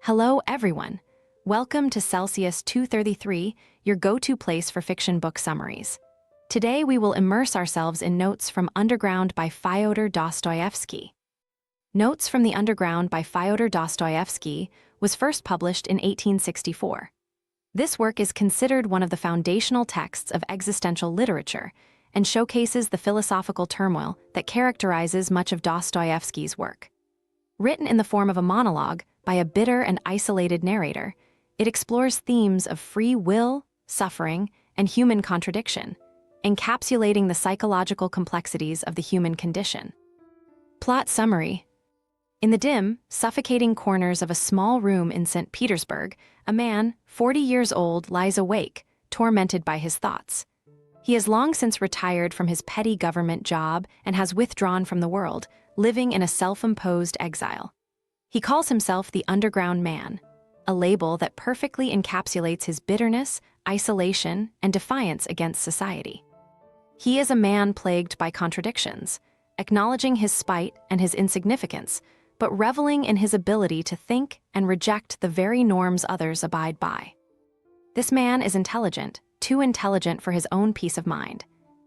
Hello, everyone. Welcome to Celsius 233, your go-to place for fiction book summaries. Today, we will immerse ourselves in Notes from Underground by Fyodor Dostoevsky. Notes from the Underground by Fyodor Dostoevsky was first published in 1864. This work is considered one of the foundational texts of existential literature and showcases the philosophical turmoil that characterizes much of Dostoevsky's work. Written in the form of a monologue by a bitter and isolated narrator, it explores themes of free will, suffering, and human contradiction, encapsulating the psychological complexities of the human condition. Plot summary. In the dim, suffocating corners of a small room in St. Petersburg, a man, 40 years old, lies awake, tormented by his thoughts. He has long since retired from his petty government job and has withdrawn from the world, living in a self-imposed exile. He calls himself the Underground Man, a label that perfectly encapsulates his bitterness, isolation, and defiance against society. He is a man plagued by contradictions, acknowledging his spite and his insignificance, but reveling in his ability to think and reject the very norms others abide by. This man is intelligent, too intelligent for his own peace of mind.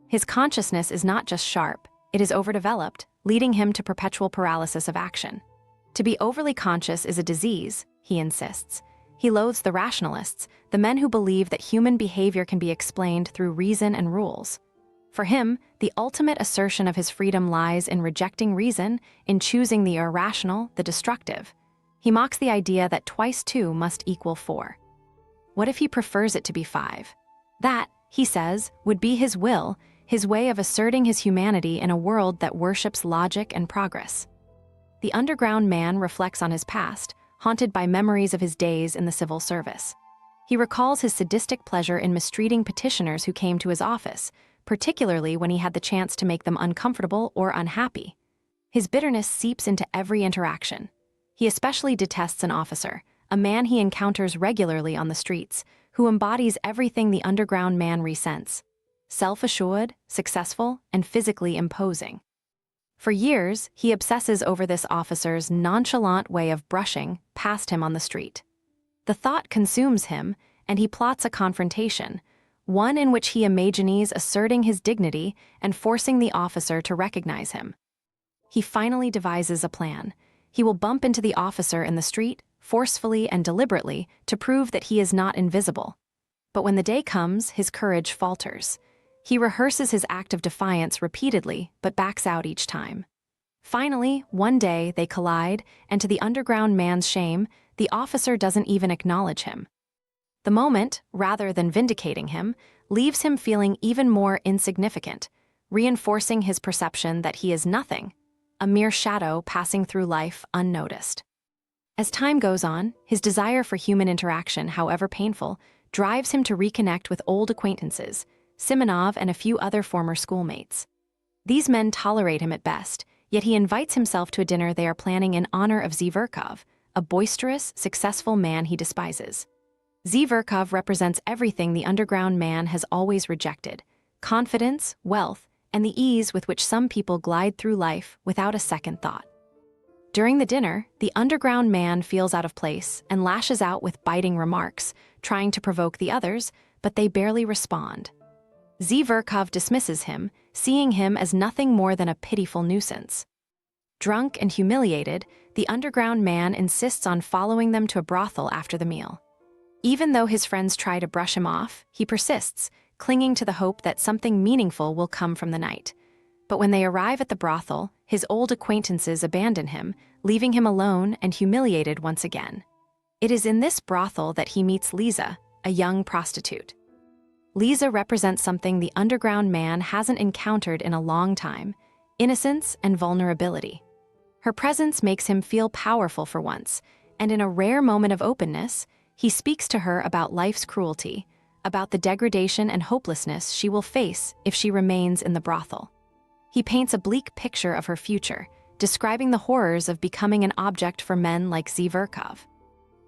His consciousness is not just sharp, it is overdeveloped, leading him to perpetual paralysis of action. To be overly conscious is a disease, he insists. He loathes the rationalists, the men who believe that human behavior can be explained through reason and rules. For him, the ultimate assertion of his freedom lies in rejecting reason, in choosing the irrational, the destructive. He mocks the idea that twice 2 must equal 4. What if he prefers it to be 5? That, he says, would be his will, his way of asserting his humanity in a world that worships logic and progress. The Underground Man reflects on his past, haunted by memories of his days in the civil service. He recalls his sadistic pleasure in mistreating petitioners who came to his office, particularly when he had the chance to make them uncomfortable or unhappy. His bitterness seeps into every interaction. He especially detests an officer, a man he encounters regularly on the streets, who embodies everything the Underground Man resents: self-assured, successful, and physically imposing. For years, he obsesses over this officer's nonchalant way of brushing past him on the street. The thought consumes him, and he plots a confrontation, one in which he imagines asserting his dignity and forcing the officer to recognize him. He finally devises a plan. He will bump into the officer in the street, forcefully and deliberately, to prove that he is not invisible. But when the day comes, his courage falters. He rehearses his act of defiance repeatedly, but backs out each time. Finally, one day, they collide, and to the Underground Man's shame, the officer doesn't even acknowledge him. The moment, rather than vindicating him, leaves him feeling even more insignificant, reinforcing his perception that he is nothing, a mere shadow passing through life unnoticed. As time goes on, his desire for human interaction, however painful, drives him to reconnect with old acquaintances, Simonov and a few other former schoolmates. These men tolerate him at best, yet he invites himself to a dinner they are planning in honor of Zverkov, a boisterous, successful man he despises. Zverkov represents everything the Underground Man has always rejected: confidence, wealth, and the ease with which some people glide through life without a second thought. During the dinner, the Underground Man feels out of place and lashes out with biting remarks, trying to provoke the others, but they barely respond. Zverkov dismisses him, seeing him as nothing more than a pitiful nuisance. Drunk and humiliated, the Underground Man insists on following them to a brothel after the meal. Even though his friends try to brush him off, he persists, clinging to the hope that something meaningful will come from the night. But when they arrive at the brothel, his old acquaintances abandon him, leaving him alone and humiliated once again. It is in this brothel that he meets Lisa, a young prostitute. Lisa represents something the Underground Man hasn't encountered in a long time: innocence and vulnerability. Her presence makes him feel powerful for once, and in a rare moment of openness, he speaks to her about life's cruelty, about the degradation and hopelessness she will face if she remains in the brothel. He paints a bleak picture of her future, describing the horrors of becoming an object for men like Zverkov.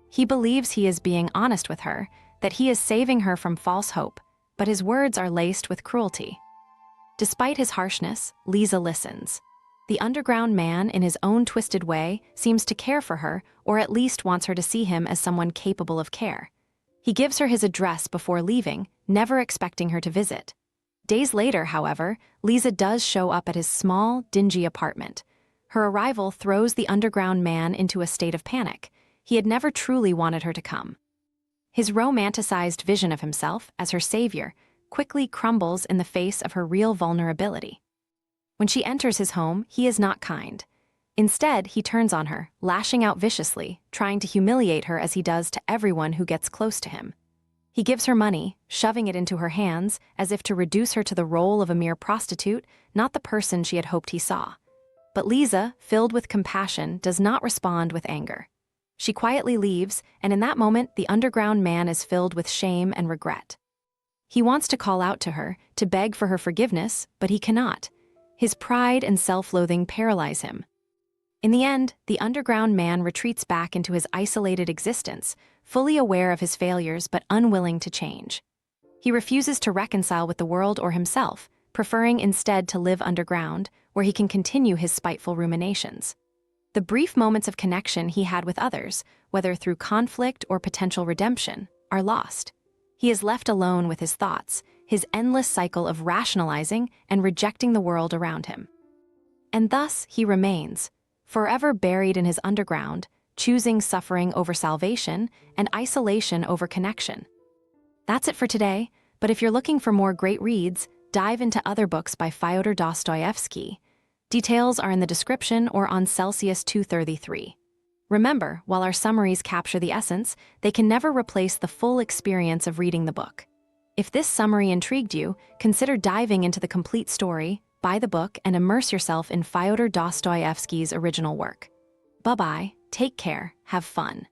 He believes he is being honest with her, that he is saving her from false hope, but his words are laced with cruelty. Despite his harshness, Lisa listens. The underground man, in his own twisted way, seems to care for her, or at least wants her to see him as someone capable of care. He gives her his address before leaving, never expecting her to visit. Days later, however, Lisa does show up at his small, dingy apartment. Her arrival throws the underground man into a state of panic. He had never truly wanted her to come. His romanticized vision of himself as her savior quickly crumbles in the face of her real vulnerability. When she enters his home, he is not kind. Instead, he turns on her, lashing out viciously, trying to humiliate her as he does to everyone who gets close to him. He gives her money, shoving it into her hands as if to reduce her to the role of a mere prostitute, not the person she had hoped he saw. But Lisa, filled with compassion, does not respond with anger. She quietly leaves, and in that moment, the underground man is filled with shame and regret. He wants to call out to her, to beg for her forgiveness, but he cannot. His pride and self-loathing paralyze him. In the end, the underground man retreats back into his isolated existence, fully aware of his failures but unwilling to change. He refuses to reconcile with the world or himself, preferring instead to live underground, where he can continue his spiteful ruminations. The brief moments of connection he had with others, whether through conflict or potential redemption, are lost. He is left alone with his thoughts, his endless cycle of rationalizing and rejecting the world around him. And thus he remains, forever buried in his underground, choosing suffering over salvation and isolation over connection. That's it for today, but if you're looking for more great reads, dive into other books by Fyodor Dostoevsky. Details are in the description or on Celsius 233. Remember, while our summaries capture the essence, they can never replace the full experience of reading the book. If this summary intrigued you, consider diving into the complete story, buy the book, and immerse yourself in Fyodor Dostoevsky's original work. Bye-bye, take care, have fun.